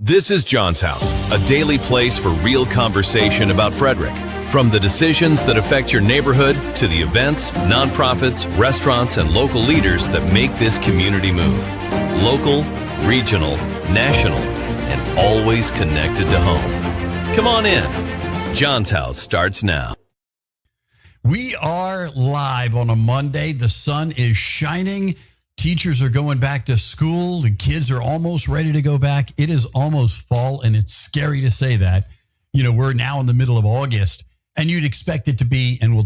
This is John's House, a daily place for real conversation about Frederick. From the decisions that affect your neighborhood to the events, nonprofits, restaurants, and local leaders that make this community move. Local, regional, national, and always connected to home. Come on in. John's House starts now. We are live on a Monday. The sun is shining. Teachers are going back to school. The kids are almost ready to go back. It is almost fall, and it's scary to say that. You know, we're now in the middle of August, and you'd expect it to be, and we're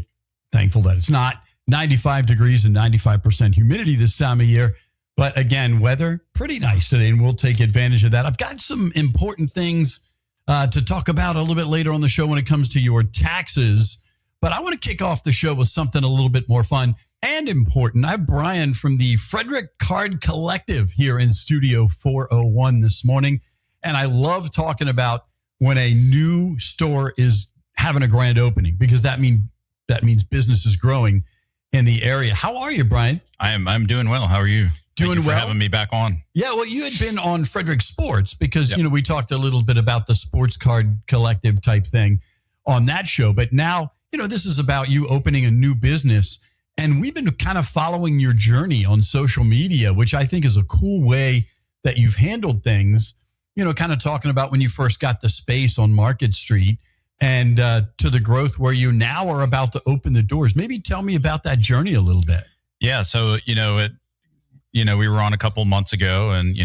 thankful that it's not, 95 degrees and 95% humidity this time of year. But again, weather, pretty nice today, and we'll take advantage of that. I've got some important things to talk about a little bit later on the show when it comes to your taxes. But I want to kick off the show with something a little bit more fun and important. I have Bryan from the Frederick Card Collective here in Studio 401 this morning. And I love talking about when a new store is having a grand opening, because that means business is growing in the area. How are you, Bryan? I'm doing well. How are you? Doing Thank you well. for having me back on. Yeah, well, you had been on Frederick Sports because, we talked a little bit about the Sports Card Collective type thing on that show. But now, this is about you opening a new business. And we've been kind of following your journey on social media, which I think is a cool way that you've handled things, kind of talking about when you first got the space on Market Street and to the growth where you now are about to open the doors. Maybe tell me about that journey a little bit. Yeah. So, we were on a couple months ago and,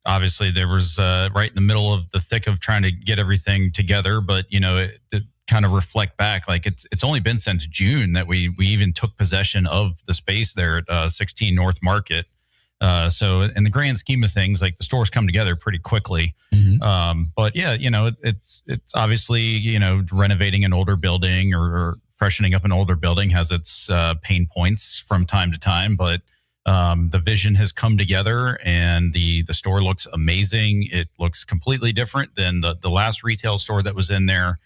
obviously there was right in the middle of the thick of trying to get everything together. But, it kind of reflect back, like it's only been since June that we even took possession of the space there at 16 North Market. So in the grand scheme of things, like the stores come together pretty quickly. Mm-hmm. But yeah, it's obviously, renovating an older building or freshening up an older building has its pain points from time to time, but the vision has come together and the store looks amazing. It looks completely different than the last retail store that was in there.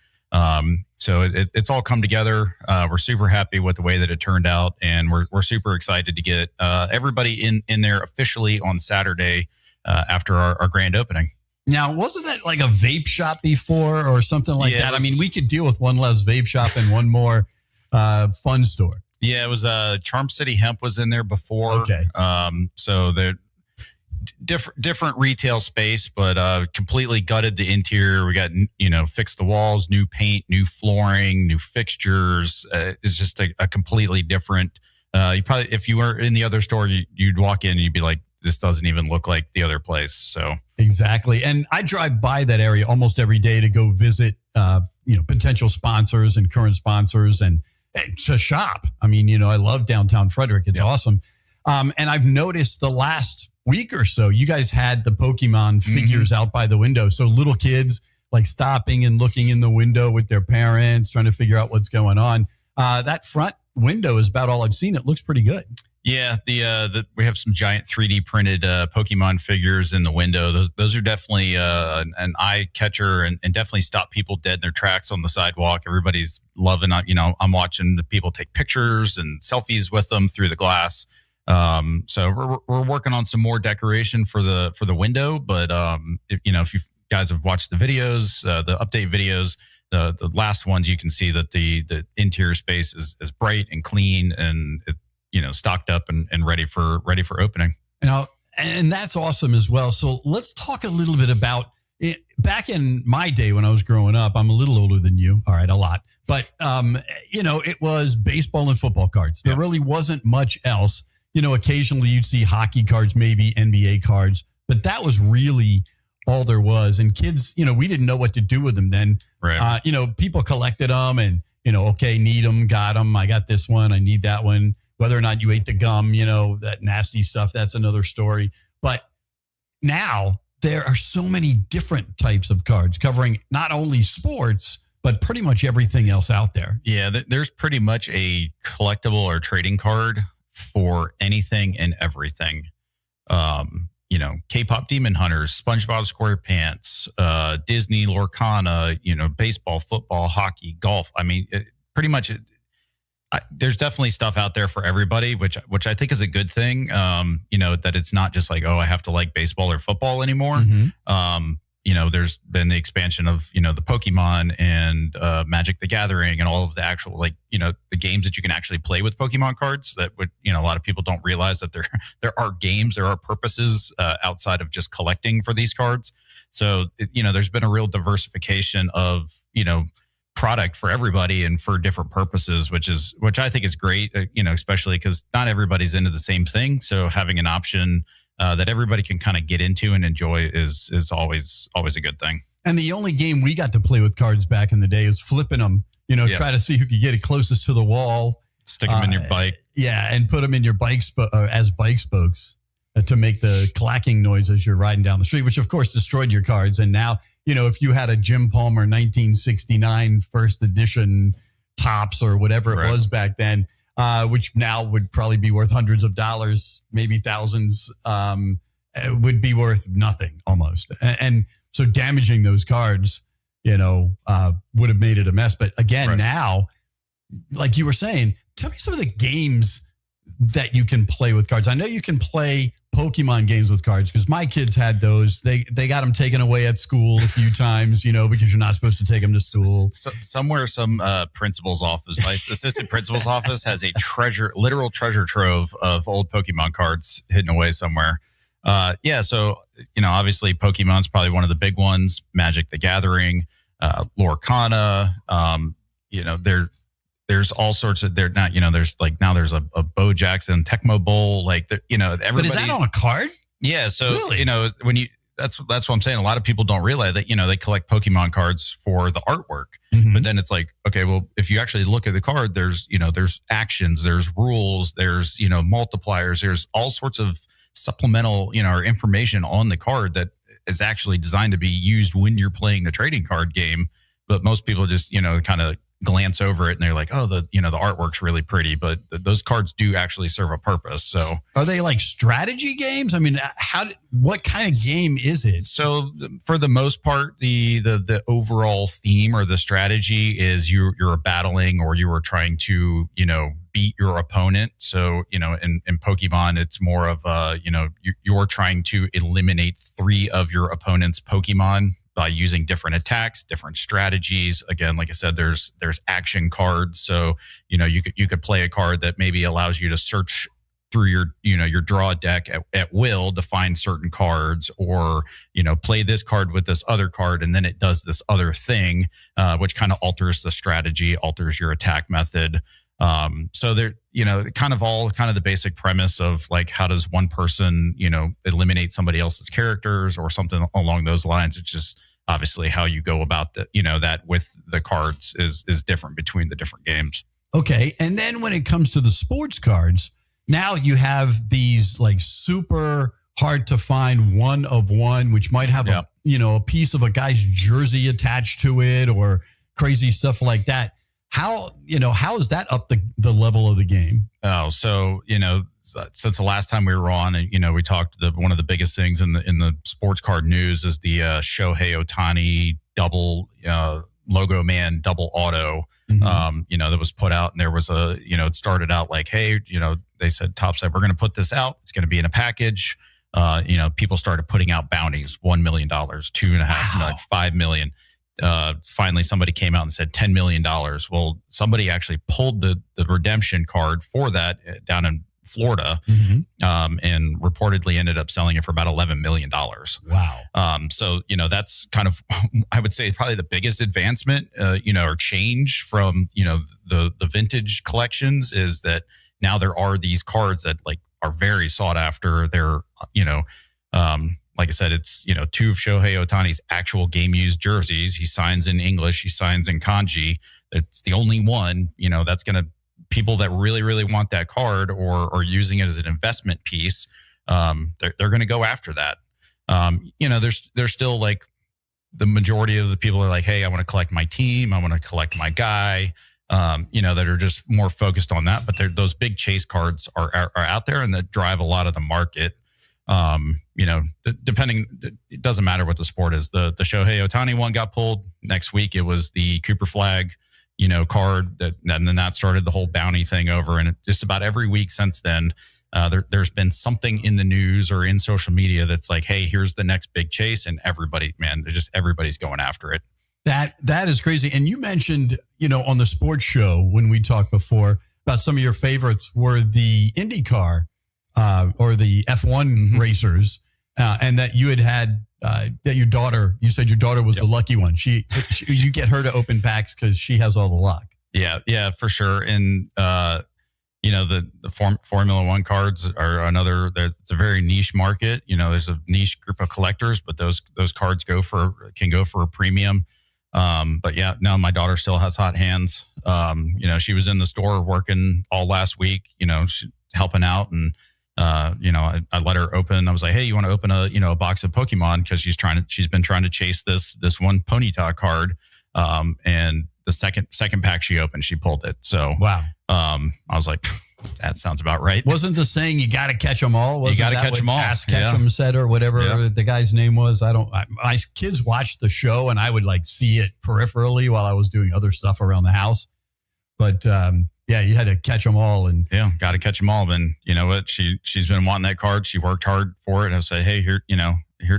So it's all come together. We're super happy with the way that it turned out, and we're super excited to get everybody in there officially on Saturday after our grand opening. Now, wasn't that like a vape shop before or something like that? I mean, we could deal with one less vape shop and one more fun store. Yeah, it was Charm City Hemp was in there before. Okay. So they're different retail space, but completely gutted the interior. We got, fixed the walls, new paint, new flooring, new fixtures. It's just a completely different. You probably, if you were in the other store, you'd walk in and you'd be like, this doesn't even look like the other place. So exactly. And I drive by that area almost every day to go visit, potential sponsors and current sponsors and to shop. I mean, I love downtown Frederick. It's awesome. And I've noticed the last week or so, you guys had the Pokemon figures out by the window. So little kids like stopping and looking in the window with their parents, trying to figure out what's going on. That front window is about all I've seen. It looks pretty good. Yeah, we have some giant 3D printed Pokemon figures in the window. Those are definitely an eye catcher and definitely stop people dead in their tracks on the sidewalk. Everybody's loving it. I'm watching the people take pictures and selfies with them through the glass. So we're working on some more decoration for the window. But if you guys have watched the videos, the update videos, the last ones, you can see that the interior space is bright and clean and stocked up and ready for opening. And that's awesome as well. So let's talk a little bit about it. Back in my day when I was growing up, I'm a little older than you. All right, a lot. But, it was baseball and football cards. There really wasn't much else. Occasionally you'd see hockey cards, maybe NBA cards, but that was really all there was. And kids, we didn't know what to do with them then. Right. People collected them and, okay, need them, got them. I got this one. I need that one. Whether or not you ate the gum, that nasty stuff, that's another story. But now there are so many different types of cards covering not only sports, but pretty much everything else out there. Yeah, there's pretty much a collectible or trading card for anything and everything. K-pop Demon Hunters, SpongeBob SquarePants, Disney Lorcana, baseball, football, hockey, golf. I mean, pretty much there's definitely stuff out there for everybody, which I think is a good thing. That it's not just like, oh, I have to like baseball or football anymore. Mm-hmm. There's been the expansion of, the Pokemon and Magic the Gathering and all of the actual, the games that you can actually play with Pokemon cards that would, a lot of people don't realize that there are games, there are purposes outside of just collecting for these cards. So, there's been a real diversification of, product for everybody and for different purposes, which I think is great, especially because not everybody's into the same thing. So having an option that everybody can kind of get into and enjoy is always a good thing. And the only game we got to play with cards back in the day is flipping them, try to see who could get it closest to the wall. Stick them in your bike. Yeah, and put them in your bike as bike spokes to make the clacking noise as you're riding down the street, which of course destroyed your cards. And now, if you had a Jim Palmer 1969 first edition Topps or whatever it was back then, which now would probably be worth hundreds of dollars, maybe thousands, would be worth nothing almost. And so damaging those cards, would have made it a mess. But again, now, like you were saying, tell me some of the games that you can play with cards. I know you can play Pokemon games with cards because my kids had those. They got them taken away at school a few times, because you're not supposed to take them to school. So, somewhere, some principal's office, vice assistant principal's office has a literal treasure trove of old Pokemon cards hidden away somewhere. So, obviously Pokemon's probably one of the big ones. Magic the Gathering, Lorcana, there's all sorts of, there's now there's a Bo Jackson Tecmo Bowl, everybody. But is that on a card? Yeah. So, really? That's what I'm saying. A lot of people don't realize that, they collect Pokemon cards for the artwork, but then it's like, okay, well, if you actually look at the card, there's actions, there's rules, there's, multipliers, there's all sorts of supplemental, or information on the card that is actually designed to be used when you're playing the trading card game. But most people just, kind of glance over it and they're like, oh, the artwork's really pretty, but those cards do actually serve a purpose. So are they like strategy games? I mean, what kind of game is it? So for the most part, the overall theme or the strategy is you're battling or you are trying to, beat your opponent. So, in Pokemon, it's more of you're trying to eliminate 3 of your opponent's Pokemon by using different attacks, different strategies. Again, like I said, there's action cards. So, you could play a card that maybe allows you to search through your draw deck at will to find certain cards, or, play this card with this other card. And then it does this other thing, which kind of alters the strategy, alters your attack method. So there, kind of the basic premise of like, how does one person, eliminate somebody else's characters or something along those lines. It's just obviously how you go about that, that with the cards is different between the different games. Okay. And then when it comes to the sports cards, now you have these like super hard to find one of one, which might have a piece of a guy's jersey attached to it or crazy stuff like that. How is that up the level of the game? Oh, so, since the last time we were on, and, we talked, one of the biggest things in the sports card news is the Shohei Ohtani double logo man double auto, that was put out. And there was it started out like, hey, they said, Topps said, we're going to put this out. It's going to be in a package. People started putting out bounties, $1 million, $2.5 million, $5 million. Finally, somebody came out and said $10 million. Well, somebody actually pulled the redemption card for that down in Florida, and reportedly ended up selling it for about $11 million. Wow. So, that's kind of, I would say, probably the biggest advancement, or change from, the vintage collections is that now there are these cards that are very sought after. They're, like I said, it's, 2 of Shohei Ohtani's actual game used jerseys. He signs in English, he signs in kanji. it's the only one, that's going to, people that really, really want that card or using it as an investment piece, they're going to go after that. There's still like the majority of the people are like, hey, I want to collect my team. I want to collect my guy, that are just more focused on that. But those big chase cards are out there and that drive a lot of the market. Depending, it doesn't matter what the sport is. The Shohei Ohtani one got pulled. Next week, it was the Cooper Flag, card and then that started the whole bounty thing over. And just about every week since then, there's been something in the news or in social media that's like, hey, here's the next big chase. And everybody's going after it. That is crazy. And you mentioned, on the sports show when we talked before about some of your favorites were the IndyCar or the F1 racers, and that you had that your daughter, you said your daughter was the lucky one. You get her to open packs because she has all the luck. Yeah, for sure. And, the Formula One cards are it's a very niche market. There's a niche group of collectors, but those cards can go for a premium. But yeah, no, my daughter still has hot hands. She was in the store working all last week, helping out. And, I let her open. I was like, hey, you want to open a box of Pokemon? Cause she's been trying to chase this one Ponyta card. And the second pack she opened, she pulled it. So, wow. I was like, that sounds about right. Wasn't the saying you got to catch them all? You got to catch them all. Catch them said or whatever the guy's name was. My kids watched the show and I would like see it peripherally while I was doing other stuff around the house. But you had to catch them all. And got to catch them all. And you know what? She's been wanting that card. She worked hard for it. I say, hey,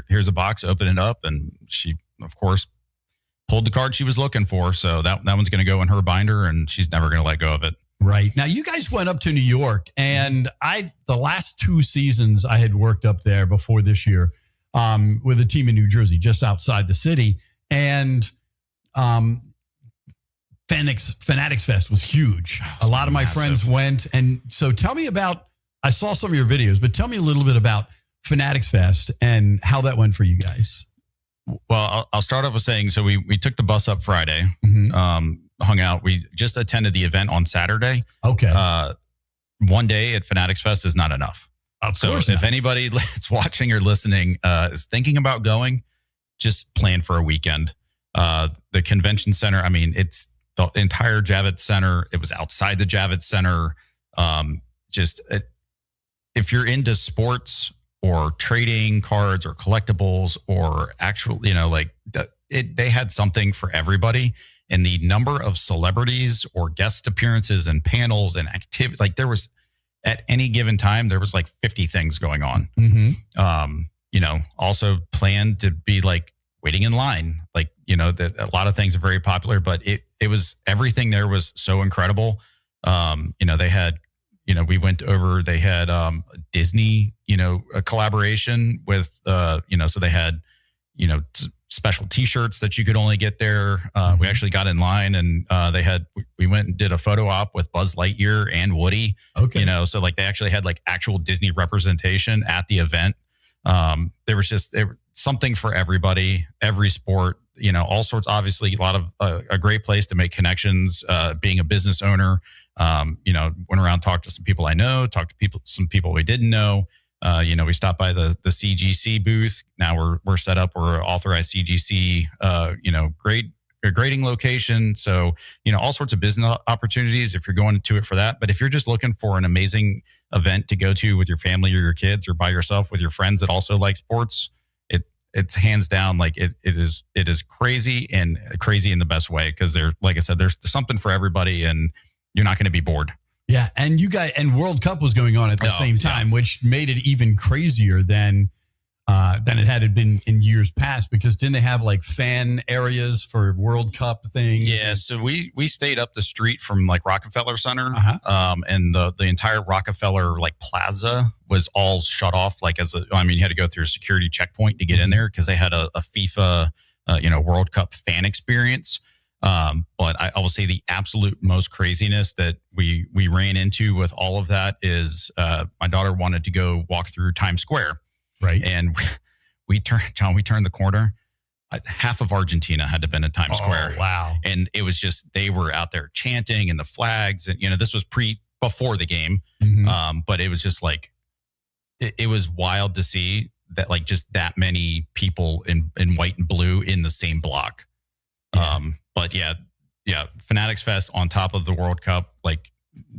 here's a box, open it up. And she, of course, pulled the card she was looking for. So that one's going to go in her binder and she's never going to let go of it. Right. Now, you guys went up to New York, and the last 2 seasons I had worked up there before this year with a team in New Jersey, just outside the city. And Fanatics Fest was huge. A lot of my friends went. And so tell me about, I saw some of your videos, but tell me a little bit about Fanatics Fest and how that went for you guys. Well, I'll start off with saying, so we took the bus up Friday, hung out. We just attended the event on Saturday. Okay. One day at Fanatics Fest is not enough. So if anybody that's watching or listening is thinking about going, just plan for a weekend. The convention center, I mean, it's the entire Javits Center. It was outside the Javits Center. If you're into sports or trading cards or collectibles or actual, they had something for everybody. And the number of celebrities or guest appearances and panels and activity, like there was at any given time, there was like 50 things going on. Also planned to be like waiting in line. Like, that a lot of things are very popular, but it was, everything there was so incredible. They had, we went over, they had Disney, a collaboration with, so they had, special T-shirts that you could only get there. We actually got in line and we went and did a photo op with Buzz Lightyear and Woody. Okay. So like they actually had like actual Disney representation at the event. There was something for everybody, every sport, all sorts, obviously a lot of a great place to make connections, being a business owner. Went around, talked to some people I know, talked to some people we didn't know. We stopped by the CGC booth. Now we're set up. We're authorized CGC, grading location. So, all sorts of business opportunities if you're going to it for that. But if you're just looking for an amazing event to go to with your family or your kids or by yourself with your friends that also like sports, it's hands down like it is crazy and crazy in the best way. Cause like I said, there's something for everybody and you're not going to be bored. Yeah. And and World Cup was going on at the same time, which made it even crazier than it had been in years past, because didn't they have like fan areas for World Cup things? Yeah. So we stayed up the street from like Rockefeller Center, and the entire Rockefeller like plaza was all shut off. Like you had to go through a security checkpoint to get in there because they had a FIFA, World Cup fan experience. But I will say the absolute most craziness that we ran into with all of that is my daughter wanted to go walk through Times Square. Right. And we turned the corner. half of Argentina had to have been in Times Square. Wow. And it was just, they were out there chanting and the flags and, this was before the game. But it was just like, it was wild to see that, like, just that many people in white and blue in the same block. But yeah, Fanatics Fest on top of the World Cup, like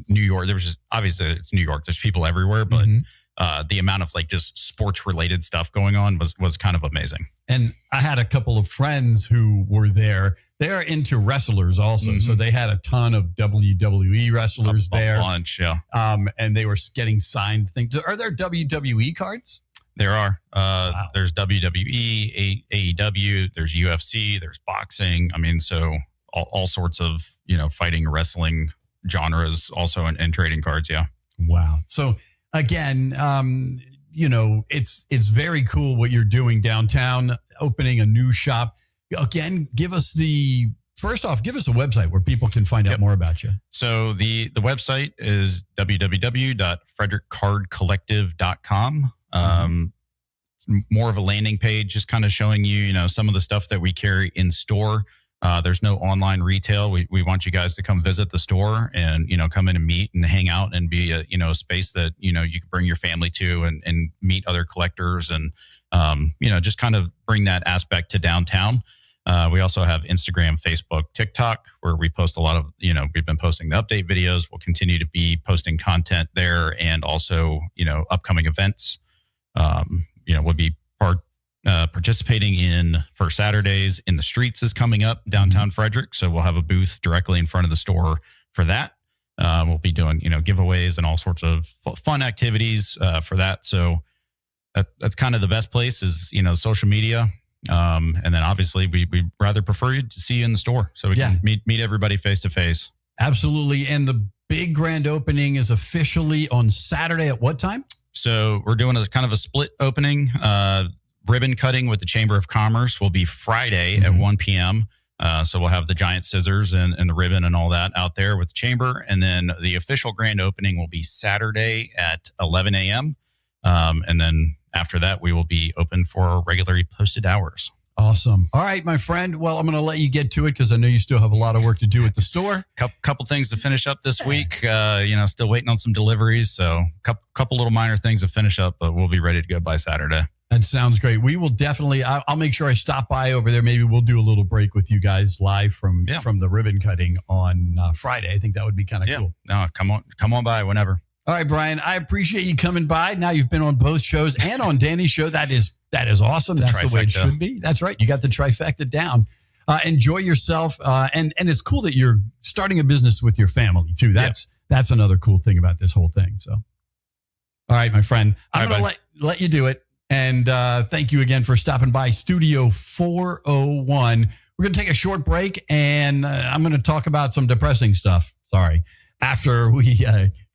New York, there was just, obviously it's New York, there's people everywhere, but the amount of like just sports related stuff going on was kind of amazing. And I had a couple of friends who were there. They're into wrestlers also. So they had a ton of WWE wrestlers there. A bunch, yeah. And they were getting signed things. Are there WWE cards? There are. There's WWE, AEW, there's UFC, there's boxing. I mean, so all sorts of, fighting, wrestling genres also in trading cards. Yeah. Wow. So again, it's very cool what you're doing downtown, opening a new shop. Again, give us a website where people can find out more about you. So the website is www.frederickcardcollective.com. It's more of a landing page, just kind of showing you, some of the stuff that we carry in store. There's no online retail. We want you guys to come visit the store and, come in and meet and hang out and be a space that, you can bring your family to and meet other collectors and, just kind of bring that aspect to downtown. We also have Instagram, Facebook, TikTok, where we post a lot of, we've been posting the update videos. We'll continue to be posting content there and also, upcoming events. We'll be participating in First Saturdays in the Streets is coming up downtown Frederick. So we'll have a booth directly in front of the store for that. We'll be doing, giveaways and all sorts of fun activities for that. So that's kind of the best place is, social media. And then obviously we'd rather prefer you to see you in the store so we can meet everybody face to face. Absolutely. And the big grand opening is officially on Saturday at what time? So we're doing a kind of a split opening. Ribbon cutting with the Chamber of Commerce will be Friday at 1 p.m. So we'll have the giant scissors and the ribbon and all that out there with the Chamber. And then the official grand opening will be Saturday at 11 a.m. And then after that, we will be open for regularly posted hours. Awesome. All right, my friend. Well, I'm going to let you get to it because I know you still have a lot of work to do at the store. Couple things to finish up this week. Still waiting on some deliveries. So couple little minor things to finish up, but we'll be ready to go by Saturday. That sounds great. We will definitely, I'll make sure I stop by over there. Maybe we'll do a little break with you guys live from the ribbon cutting on Friday. I think that would be kind of cool. No, come on by whenever. All right, Bryan, I appreciate you coming by. Now you've been on both shows and on Danny's show. That is awesome. That's the way it should be. That's right. You got the trifecta down. Enjoy yourself. And it's cool that you're starting a business with your family too. That's another cool thing about this whole thing. So, all right, my friend, I'm going to let you do it. And thank you again for stopping by Studio 401. We're going to take a short break, and I'm going to talk about some depressing stuff. Sorry. After we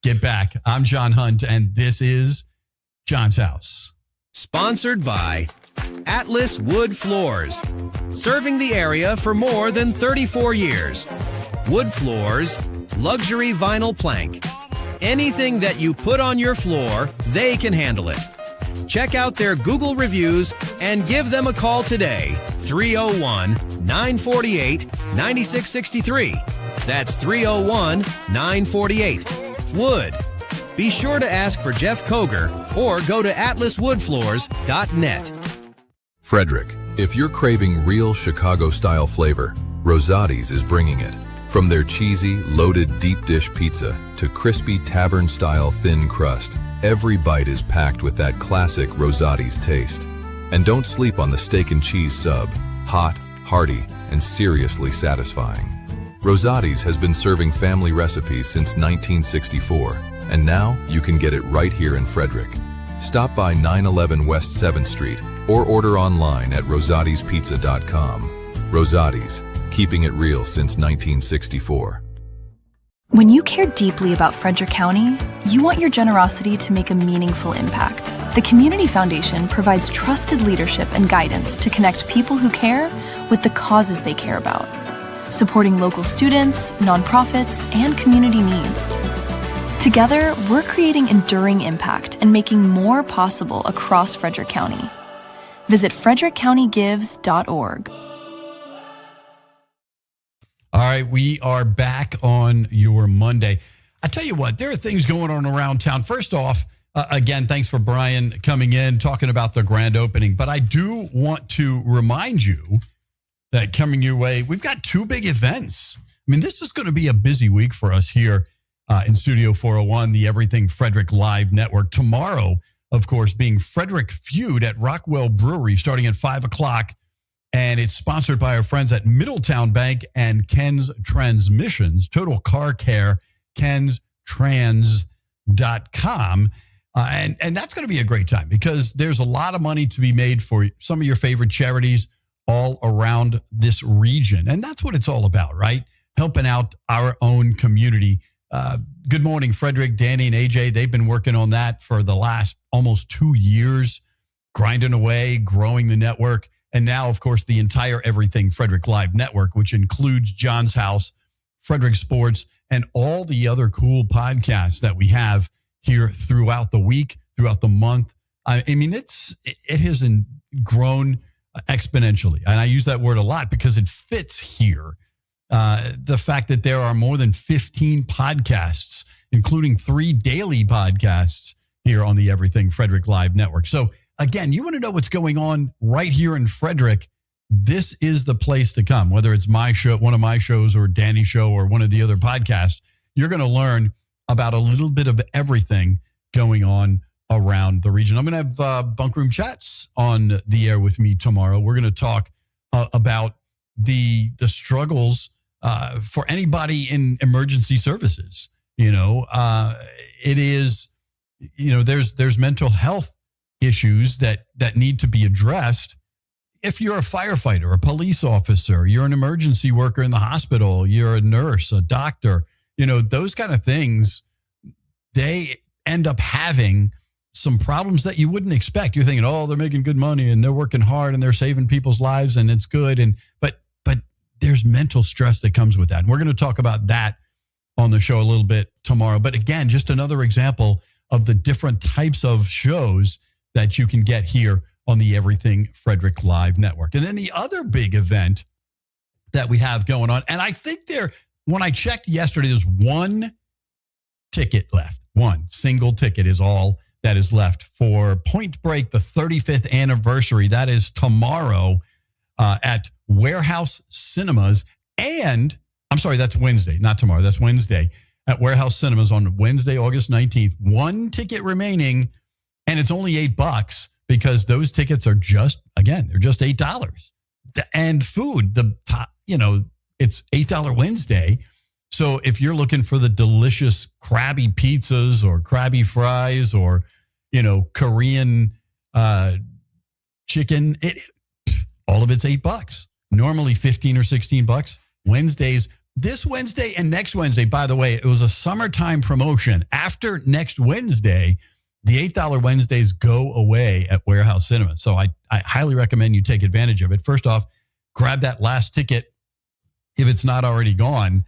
get back, I'm John Hunt, and this is John's House. Sponsored by Atlas Wood Floors. Serving the area for more than 34 years. Wood floors, luxury vinyl plank. Anything that you put on your floor, they can handle it. Check out their Google reviews and give them a call today. 301-948-9663. That's 301-948. Wood. Be sure to ask for Jeff Koger or go to atlaswoodfloors.net. Frederick, if you're craving real Chicago-style flavor, Rosati's is bringing it. From their cheesy, loaded deep dish pizza to crispy tavern-style thin crust, every bite is packed with that classic Rosati's taste. And don't sleep on the steak and cheese sub. Hot, hearty, and seriously satisfying. Rosati's has been serving family recipes since 1964, and now you can get it right here in Frederick. Stop by 911 West 7th Street or order online at rosatispizza.com. Rosati's, keeping it real since 1964. When you care deeply about Frederick County, you want your generosity to make a meaningful impact. The Community Foundation provides trusted leadership and guidance to connect people who care with the causes they care about, supporting local students, nonprofits, and community needs. Together, we're creating enduring impact and making more possible across Frederick County. Visit frederickcountygives.org. All right, we are back on your Monday. I tell you what, there are things going on around town. First off, again, thanks for Bryan coming in, talking about the grand opening. But I do want to remind you that coming your way, we've got two big events. I mean, this is going to be a busy week for us here in Studio 401, the Everything Frederick Live Network. Tomorrow, of course, being Frederick Feud at Rockwell Brewery starting at 5 o'clock. And it's sponsored by our friends at Middletown Bank and Ken's Transmissions, Total Car Care, kenstrans.com. And that's going to be a great time because there's a lot of money to be made for some of your favorite charities all around this region. And that's what it's all about, right? Helping out our own community. Good morning, Frederick, Danny, and AJ. They've been working on that for the last almost 2 years, grinding away, growing the network. And now, of course, the entire Everything Frederick Live Network, which includes John's House, Frederick Sports, and all the other cool podcasts that we have here throughout the week, throughout the month. I mean, it has grown exponentially. And I use that word a lot because it fits here. The fact that there are more than 15 podcasts, including 3 daily podcasts here on the Everything Frederick Live Network. So again, you want to know what's going on right here in Frederick, this is the place to come. Whether it's my show, one of my shows, or Danny's show, or one of the other podcasts, you're going to learn about a little bit of everything going on around the region. I'm going to have Bunk Room Chats on the air with me tomorrow. We're going to talk about the struggles for anybody in emergency services. You know, it is, you know, there's mental health issues that need to be addressed. If you're a firefighter, a police officer, you're an emergency worker in the hospital, you're a nurse, a doctor, you know, those kind of things, they end up having some problems that you wouldn't expect. You're thinking, oh, they're making good money and they're working hard and they're saving people's lives and it's good. But there's mental stress that comes with that. And we're going to talk about that on the show a little bit tomorrow. But again, just another example of the different types of shows that you can get here on the Everything Frederick Live Network. And then the other big event that we have going on, and I think when I checked yesterday, there's one ticket left. One single ticket is all that is left for Point Break, the 35th anniversary. That is tomorrow at Warehouse Cinemas. And I'm sorry, that's Wednesday, not tomorrow. That's Wednesday at Warehouse Cinemas on Wednesday, August 19th. One ticket remaining. And it's only $8 because those tickets are just, again, they're just $8. And food, it's $8 Wednesday. So if you're looking for the delicious Krabby pizzas or Krabby fries or, you know, Korean chicken, all of it's $8. Normally $15 or $16. Wednesdays, this Wednesday and next Wednesday, by the way, it was a summertime promotion. After next Wednesday, the $8 Wednesdays go away at Warehouse Cinema. So I highly recommend you take advantage of it. First off, grab that last ticket if it's not already gone,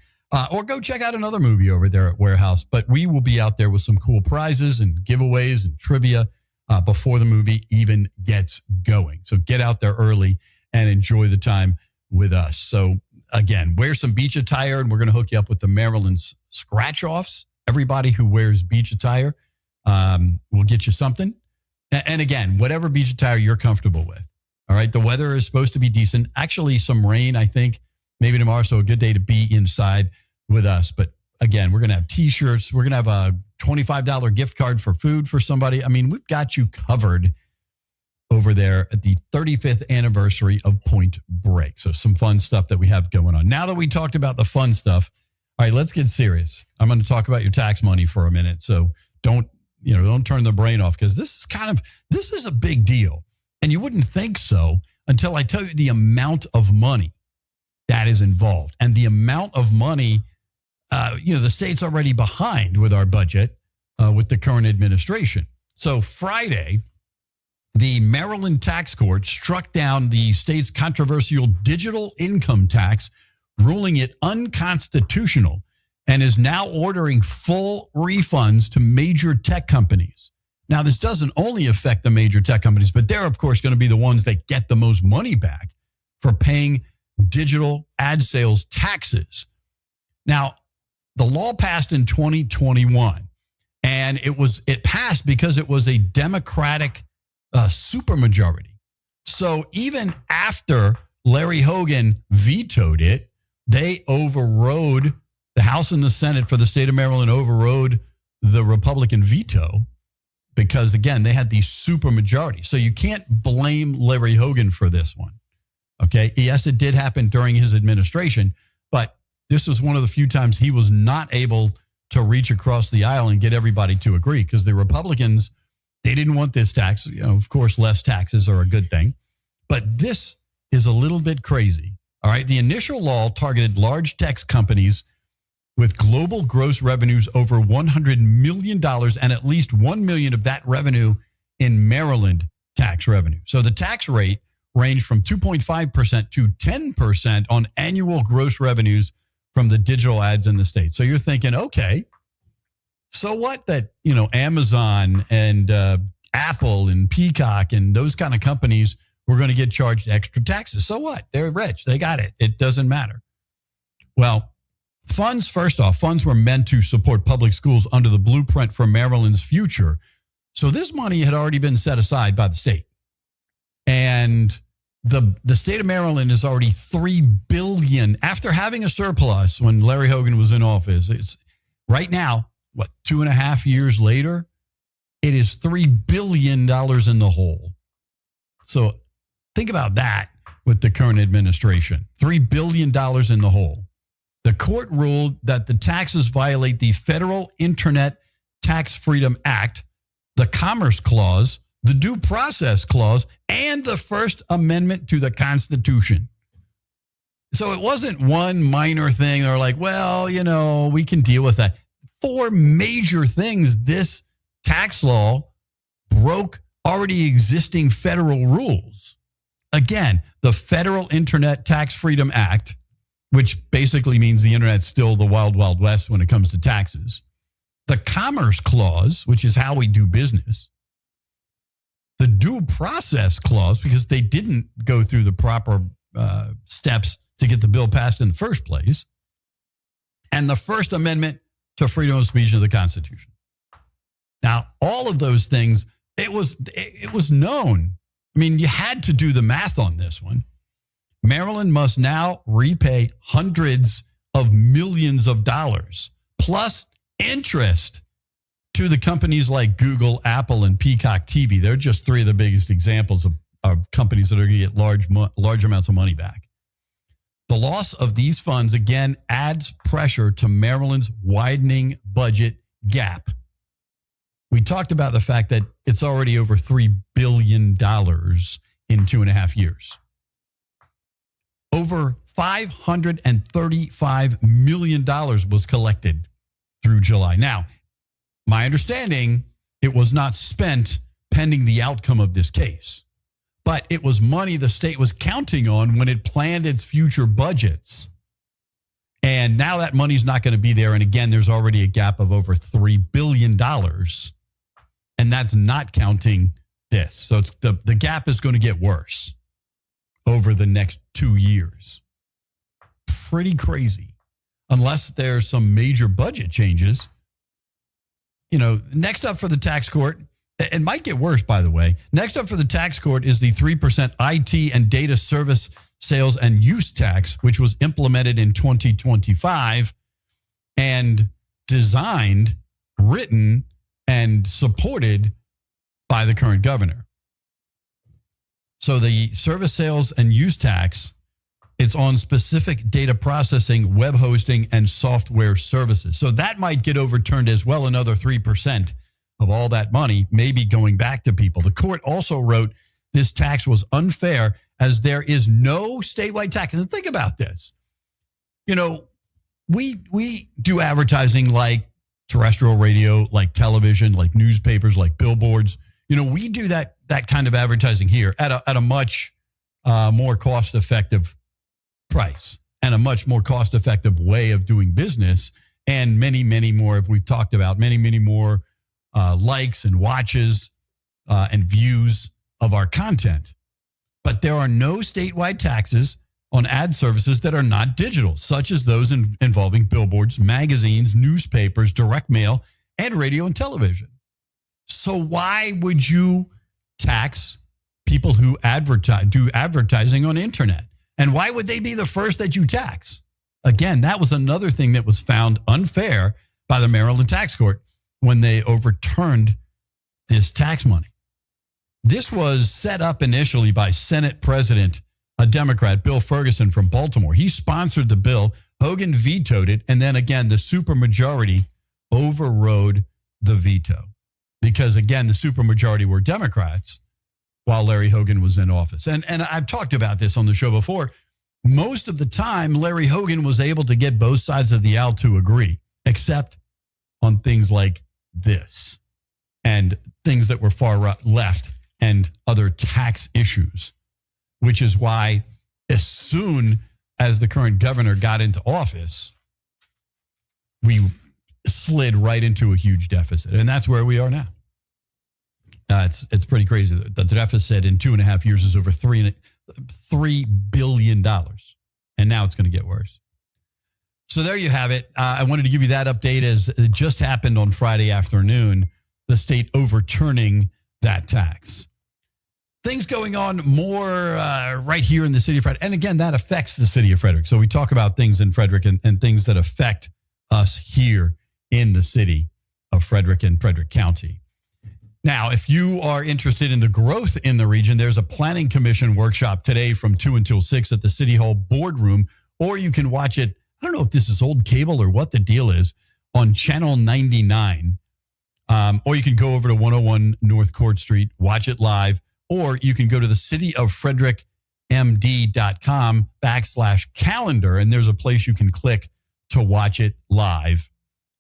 or go check out another movie over there at Warehouse. But we will be out there with some cool prizes and giveaways and trivia before the movie even gets going. So get out there early and enjoy the time with us. So again, wear some beach attire, and we're going to hook you up with the Maryland's scratch-offs. Everybody who wears beach attire, we'll get you something. And again, whatever beach attire you're comfortable with. All right. The weather is supposed to be decent. Actually, some rain, I think, maybe tomorrow. So a good day to be inside with us. But again, we're going to have T-shirts. We're going to have a $25 gift card for food for somebody. I mean, we've got you covered over there at the 35th anniversary of Point Break. So some fun stuff that we have going on. Now that we talked about the fun stuff, all right, let's get serious. I'm going to talk about your tax money for a minute. So don't turn the brain off, because this is a big deal. And you wouldn't think so until I tell you the amount of money that is involved. And the amount of money, the state's already behind with our budget with the current administration. So Friday, the Maryland tax court struck down the state's controversial digital income tax, ruling it unconstitutional, and is now ordering full refunds to major tech companies. Now, this doesn't only affect the major tech companies, but they're, of course, going to be the ones that get the most money back for paying digital ad sales taxes. Now, the law passed in 2021, and it passed because it was a Democratic supermajority. So even after Larry Hogan vetoed it, they overrode the House and the Senate for the state of Maryland, overrode the Republican veto because, again, they had the supermajority. So you can't blame Larry Hogan for this one. Okay. Yes, it did happen during his administration, but this was one of the few times he was not able to reach across the aisle and get everybody to agree because the Republicans, they didn't want this tax. You know, of course, less taxes are a good thing, but this is a little bit crazy. All right. The initial law targeted large tech companies with global gross revenues over $100 million and at least $1 million of that revenue in Maryland tax revenue. So the tax rate ranged from 2.5% to 10% on annual gross revenues from the digital ads in the state. So you're thinking, okay, so what that, Amazon and Apple and Peacock and those kind of companies were going to get charged extra taxes. So what? They're rich. They got it. It doesn't matter. Well, funds were meant to support public schools under the blueprint for Maryland's future. So this money had already been set aside by the state. And the state of Maryland is already $3 billion after having a surplus when Larry Hogan was in office. It's right now, 2.5 years later, it is $3 billion in the hole. So think about that with the current administration, $3 billion in the hole. The court ruled that the taxes violate the Federal Internet Tax Freedom Act, the Commerce Clause, the Due Process Clause, and the First Amendment to the Constitution. So it wasn't one minor thing. They're like, well, we can deal with that. 4 major things this tax law broke already existing federal rules. Again, the Federal Internet Tax Freedom Act, which basically means the internet's still the wild, wild west when it comes to taxes. The Commerce Clause, which is how we do business. The Due Process Clause, because they didn't go through the proper steps to get the bill passed in the first place. And the First Amendment to freedom of speech of the Constitution. Now, all of those things, it was known. I mean, you had to do the math on this one. Maryland must now repay hundreds of millions of dollars plus interest to the companies like Google, Apple, and Peacock TV. They're just 3 of the biggest examples of companies that are going to get large amounts of money back. The loss of these funds, again, adds pressure to Maryland's widening budget gap. We talked about the fact that it's already over $3 billion in 2.5 years. Over $535 million was collected through July. Now, my understanding, it was not spent pending the outcome of this case, but it was money the state was counting on when it planned its future budgets. And now that money's not going to be there. And again, there's already a gap of over $3 billion. And that's not counting this. So it's the gap is going to get worse over the next 2 years. Pretty crazy. Unless there's some major budget changes. Next up for the tax court, it might get worse, by the way. Next up for the tax court is the 3% IT and data service sales and use tax, which was implemented in 2025 and designed, written, and supported by the current governor. So the service sales and use tax, it's on specific data processing, web hosting, and software services. So that might get overturned as well. Another 3% of all that money may be going back to people. The court also wrote this tax was unfair as there is no statewide tax. And think about this. We do advertising like terrestrial radio, like television, like newspapers, like billboards. We do that kind of advertising here at a much more cost-effective price and a much more cost-effective way of doing business, and many, many more, if we've talked about, many, many more likes and watches and views of our content. But there are no statewide taxes on ad services that are not digital, such as those involving billboards, magazines, newspapers, direct mail, and radio and television. So why would you tax people who do advertising on internet? And why would they be the first that you tax? Again, that was another thing that was found unfair by the Maryland Tax Court when they overturned this tax money. This was set up initially by Senate President, a Democrat, Bill Ferguson from Baltimore. He sponsored the bill. Hogan vetoed it. And then again, the supermajority overrode the veto because, again, the supermajority were Democrats while Larry Hogan was in office. And I've talked about this on the show before. Most of the time, Larry Hogan was able to get both sides of the aisle to agree, except on things like this and things that were far left and other tax issues, which is why as soon as the current governor got into office, we slid right into a huge deficit. And that's where we are now. It's pretty crazy. The deficit in 2.5 years is over $3 billion. And now it's going to get worse. So there you have it. I wanted to give you that update as it just happened on Friday afternoon, the state overturning that tax. Things going on more right here in the city of Frederick. And again, that affects the city of Frederick. So we talk about things in Frederick and things that affect us here in the city of Frederick and Frederick County. Now, if you are interested in the growth in the region, there's a planning commission workshop today from 2 until 6 at the City Hall boardroom, or you can watch it. I don't know if this is old cable or what the deal is on Channel 99, or you can go over to 101 North Court Street, watch it live, or you can go to the cityoffrederickmd.com/calendar, and there's a place you can click to watch it live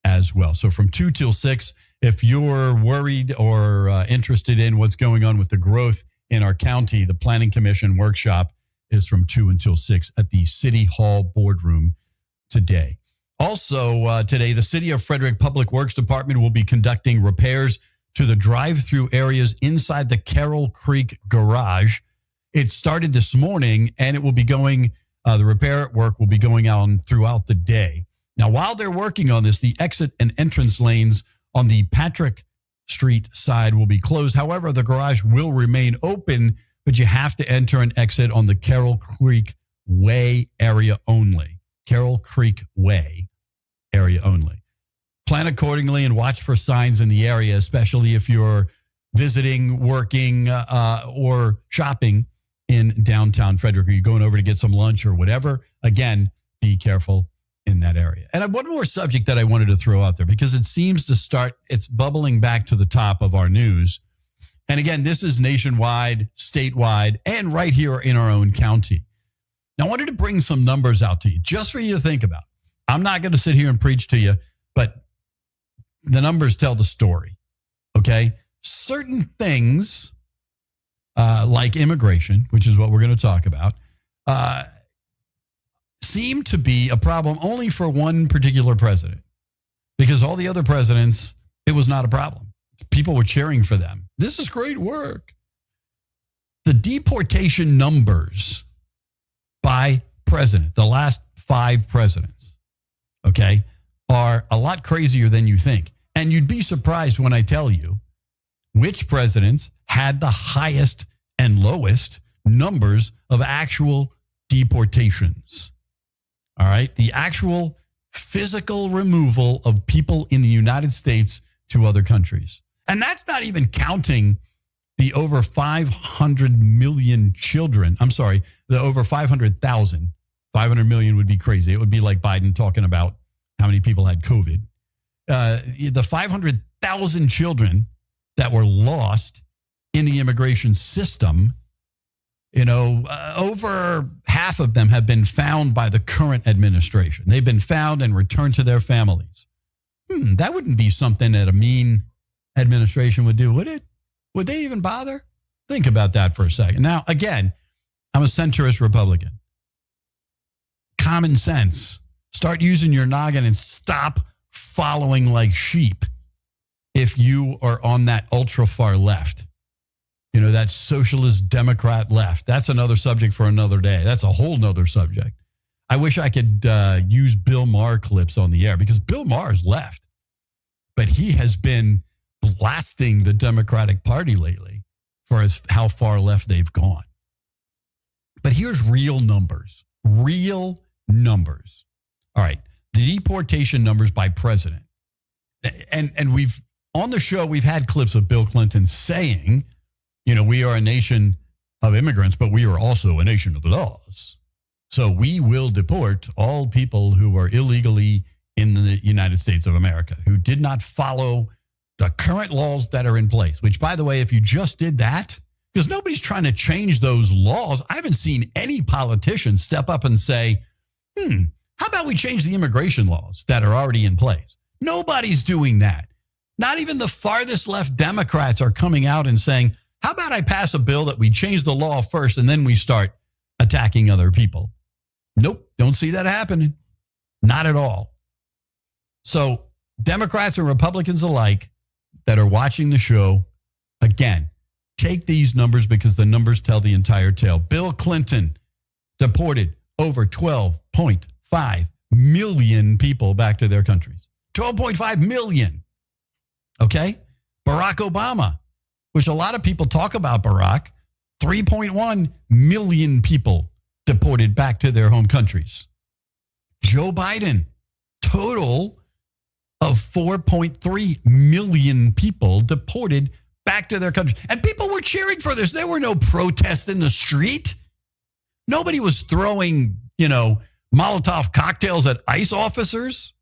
as well. So from 2 till 6, if you're worried or interested in what's going on with the growth in our county, the Planning Commission workshop is from 2 until 6 at the City Hall boardroom today. Also today, the City of Frederick Public Works Department will be conducting repairs to the drive-through areas inside the Carroll Creek Garage. It started this morning, and it will be going, the repair work will be going on throughout the day. Now, while they're working on this, the exit and entrance lanes on the Patrick Street side will be closed. However, the garage will remain open, but you have to enter and exit on the Carroll Creek Way area only. Carroll Creek Way area only. Plan accordingly and watch for signs in the area, especially if you're visiting, working, or shopping in downtown Frederick. Or you're going over to get some lunch or whatever. Again, be careful in that area. And one more subject that I wanted to throw out there because it seems to it's bubbling back to the top of our news. And again, this is nationwide, statewide, and right here in our own county. Now, I wanted to bring some numbers out to you just for you to think about. I'm not going to sit here and preach to you, but the numbers tell the story, okay? Certain things like immigration, which is what we're going to talk about, seem to be a problem only for one particular president, because all the other presidents, it was not a problem. People were cheering for them. This is great work. The deportation numbers by president, the last 5 presidents, okay, are a lot crazier than you think. And you'd be surprised when I tell you which presidents had the highest and lowest numbers of actual deportations. All right. The actual physical removal of people in the United States to other countries. And that's not even counting the over 500 million children. I'm sorry, the over 500,000. 500 million would be crazy. It would be like Biden talking about how many people had COVID. The 500,000 children that were lost in the immigration system, over half of them have been found by the current administration. They've been found and returned to their families. That wouldn't be something that a mean administration would do, would it? Would they even bother? Think about that for a second. Now, again, I'm a centrist Republican. Common sense. Start using your noggin and stop following like sheep. if you are on that ultra far left, that socialist Democrat left. That's another subject for another day. That's a whole nother subject. I wish I could use Bill Maher clips on the air because Bill Maher's left, but he has been blasting the Democratic Party lately for how far left they've gone. But here's real numbers. Real numbers. All right. The deportation numbers by president. And we've, on the show, we've had clips of Bill Clinton saying, we are a nation of immigrants, but we are also a nation of laws. So we will deport all people who are illegally in the United States of America, who did not follow the current laws that are in place, which, by the way, if you just did that, because nobody's trying to change those laws. I haven't seen any politician step up and say, how about we change the immigration laws that are already in place? Nobody's doing that. Not even the farthest left Democrats are coming out and saying, how about I pass a bill that we change the law first and then we start attacking other people? Nope, don't see that happening. Not at all. So Democrats and Republicans alike that are watching the show, again, take these numbers because the numbers tell the entire tale. Bill Clinton deported over 12.5 million people back to their countries. 12.5 million. Okay? Barack Obama, which a lot of people talk about Barack, 3.1 million people deported back to their home countries. Joe Biden, total of 4.3 million people deported back to their countries. And people were cheering for this. There were no protests in the street. Nobody was throwing, Molotov cocktails at ICE officers.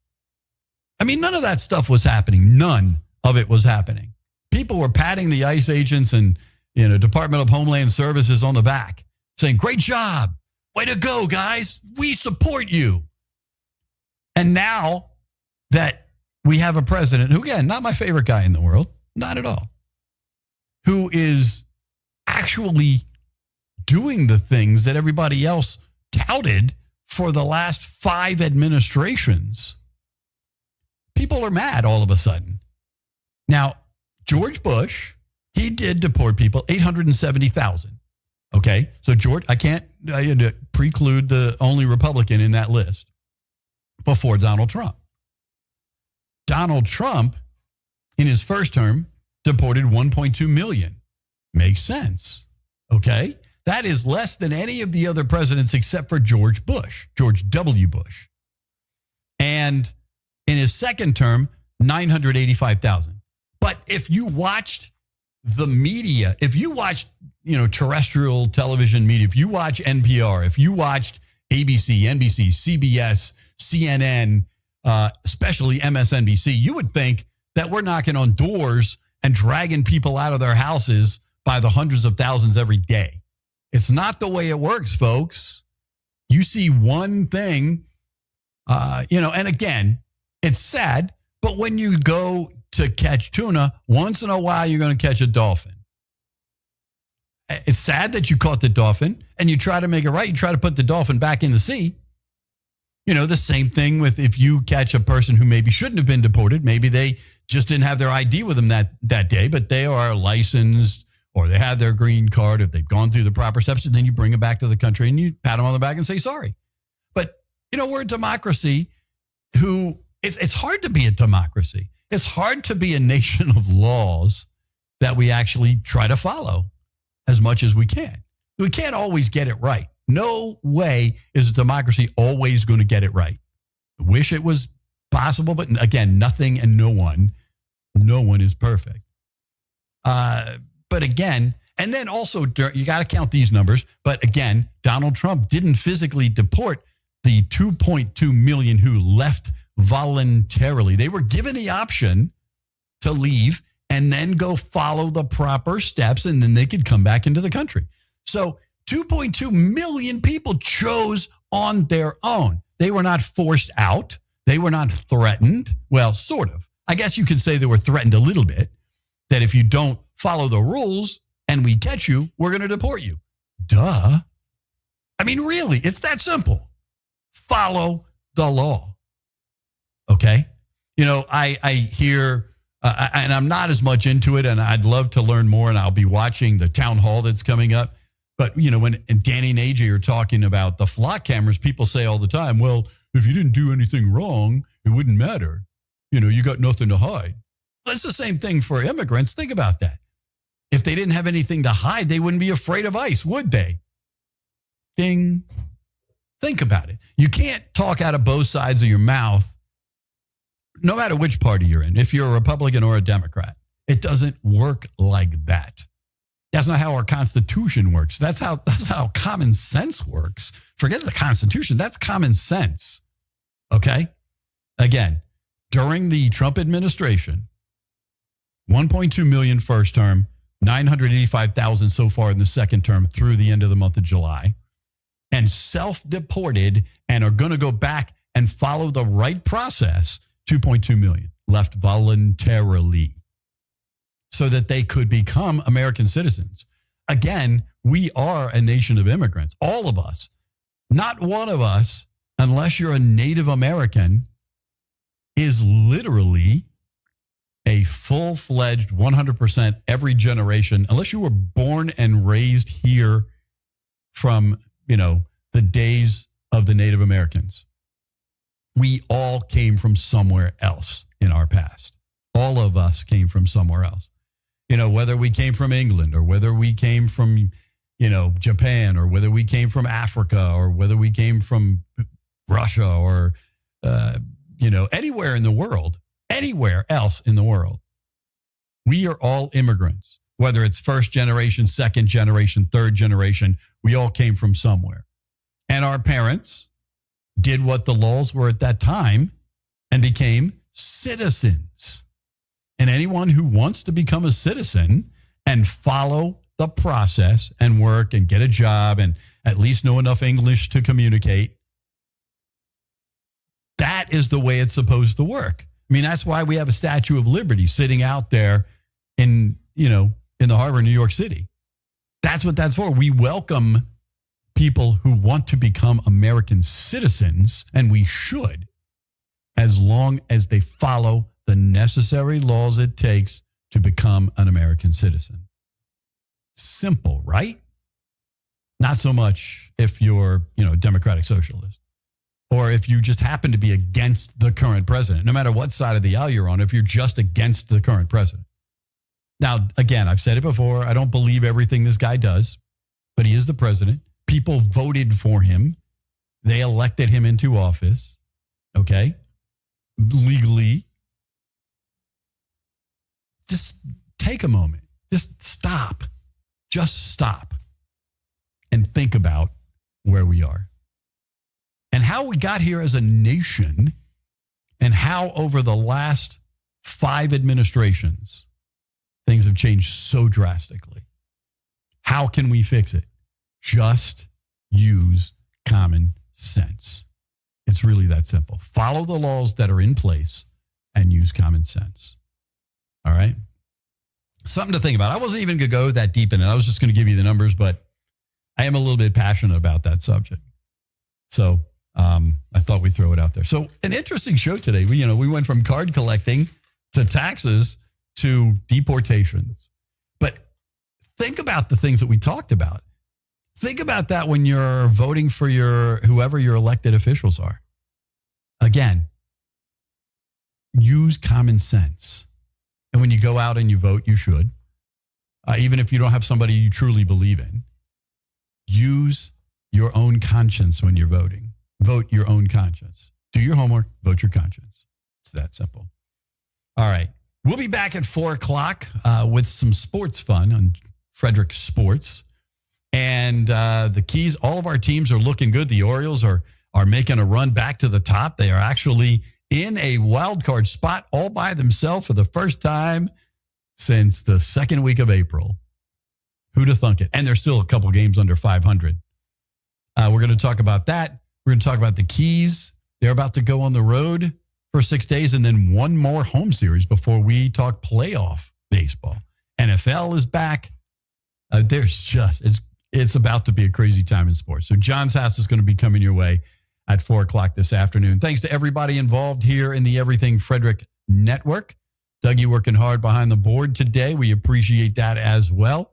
I mean, none of that stuff was happening. None of it was happening. People were patting the ICE agents and, Department of Homeland Services on the back, saying, great job. Way to go, guys. We support you. And now that we have a president who, again, not my favorite guy in the world, not at all, who is actually doing the things that everybody else touted for the last 5 administrations, people are mad all of a sudden. Now, George Bush, he did deport people, 870,000. Okay, so George, I can't preclude the only Republican in that list before Donald Trump. Donald Trump, in his first term, deported 1.2 million. Makes sense. Okay, that is less than any of the other presidents except for George Bush, George W. Bush. And in his second term, 985,000. But if you watched the media, if you watched, terrestrial television media, if you watch NPR, if you watched ABC, NBC, CBS, CNN, especially MSNBC, you would think that we're knocking on doors and dragging people out of their houses by the hundreds of thousands every day. It's not the way it works, folks. You see one thing, and again, it's sad, but when you go to catch tuna, once in a while, you're going to catch a dolphin. It's sad that you caught the dolphin and you try to make it right. You try to put the dolphin back in the sea. The same thing with if you catch a person who maybe shouldn't have been deported. Maybe they just didn't have their ID with them that day, but they are licensed or they have their green card. If they've gone through the proper steps, and then you bring them back to the country and you pat them on the back and say sorry. But, we're a democracy it's hard to be a democracy. It's hard to be a nation of laws that we actually try to follow as much as we can. We can't always get it right. No way is a democracy always going to get it right. I wish it was possible, but again, nothing and no one is perfect. But again, and then also you got to count these numbers. But again, Donald Trump didn't physically deport the 2.2 million who left voluntarily. They were given the option to leave and then go follow the proper steps, and then they could come back into the country. So 2.2 million people chose on their own. They were not forced out. They were not threatened. Well, sort of. I guess you could say they were threatened a little bit, that if you don't follow the rules and we catch you, we're going to deport you. Duh. I mean, really, it's that simple. Follow the law. Okay? I hear And I'm not as much into it, and I'd love to learn more, and I'll be watching the town hall that's coming up. But, when Danny and AJ are talking about the flock cameras, people say all the time, well, if you didn't do anything wrong, it wouldn't matter. You got nothing to hide. That's the same thing for immigrants. Think about that. If they didn't have anything to hide, they wouldn't be afraid of ICE, would they? Ding. Think about it. You can't talk out of both sides of your mouth, no matter which party you're in, if you're a Republican or a Democrat. It doesn't work like that. That's not how our Constitution works. That's how common sense works. Forget the Constitution. That's common sense. Okay? Again, during the Trump administration, 1.2 million first term, 985,000 so far in the second term through the end of the month of July, and self-deported and are going to go back and follow the right process, 2.2 million left voluntarily so that they could become American citizens. Again, we are a nation of immigrants, all of us. Not one of us, unless you're a Native American, is literally a full-fledged 100% every generation, unless you were born and raised here from, the days of the Native Americans. We all came from somewhere else in our past. All of us came from somewhere else. Whether we came from England or whether we came from, Japan or whether we came from Africa or whether we came from Russia or, anywhere in the world, anywhere else in the world. We are all immigrants, whether it's first generation, second generation, third generation. We all came from somewhere. And our parents did what the laws were at that time and became citizens. And anyone who wants to become a citizen and follow the process and work and get a job and at least know enough English to communicate, that is the way it's supposed to work. I mean, that's why we have a Statue of Liberty sitting out there in the harbor in New York City. That's what that's for. We welcome people who want to become American citizens, and we should, as long as they follow the necessary laws it takes to become an American citizen. Simple, right? Not so much if you're, Democratic Socialist, or if you just happen to be against the current president, no matter what side of the aisle you're on, if you're just against the current president. Now, again, I've said it before, I don't believe everything this guy does, but he is the president. People voted for him. They elected him into office, okay, legally. Just take a moment. Just stop. Just stop and think about where we are and how we got here as a nation and how over the last 5 administrations, things have changed so drastically. How can we fix it? Just use common sense. It's really that simple. Follow the laws that are in place and use common sense. All right? Something to think about. I wasn't even going to go that deep in it. I was just going to give you the numbers, but I am a little bit passionate about that subject. So I thought we'd throw it out there. So an interesting show today. We went from card collecting to taxes to deportations. But think about the things that we talked about. Think about that when you're voting for whoever your elected officials are. Again, use common sense. And when you go out and you vote, you should. Even if you don't have somebody you truly believe in. Use your own conscience when you're voting. Vote your own conscience. Do your homework, vote your conscience. It's that simple. All right. We'll be back at 4 o'clock with some sports fun on Frederick Sports. And the Keys, all of our teams are looking good. The Orioles are making a run back to the top. They are actually in a wild card spot all by themselves for the first time since the second week of April. Who'd have thunk it? And they're still a couple games under 500. We're going to talk about that. We're going to talk about the Keys. They're about to go on the road for 6 days and then one more home series before we talk playoff baseball. NFL is back. It's about to be a crazy time in sports. So John's House is going to be coming your way at 4 o'clock this afternoon. Thanks to everybody involved here in the Everything Frederick Network. Dougie working hard behind the board today. We appreciate that as well.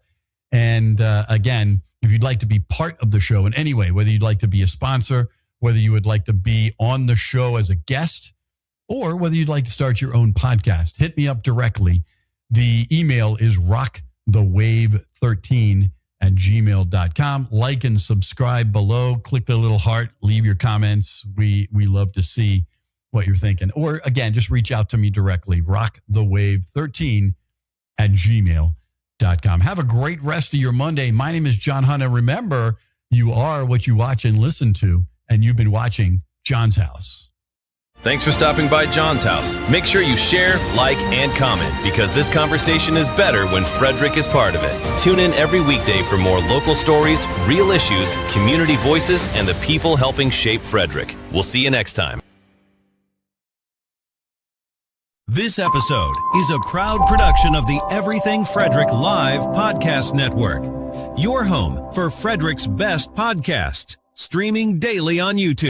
And again, if you'd like to be part of the show in any way, whether you'd like to be a sponsor, whether you would like to be on the show as a guest, or whether you'd like to start your own podcast, hit me up directly. The email is rockthewave13@gmail.com. Like and subscribe below. Click the little heart. Leave your comments. We love to see what you're thinking. Or again, just reach out to me directly. rockthewave13@gmail.com. Have a great rest of your Monday. My name is John Hunt. And remember, you are what you watch and listen to. And you've been watching John's House. Thanks for stopping by John's House. Make sure you share, like, and comment because this conversation is better when Frederick is part of it. Tune in every weekday for more local stories, real issues, community voices, and the people helping shape Frederick. We'll see you next time. This episode is a proud production of the Everything Frederick Live Podcast Network, your home for Frederick's best podcasts, streaming daily on YouTube.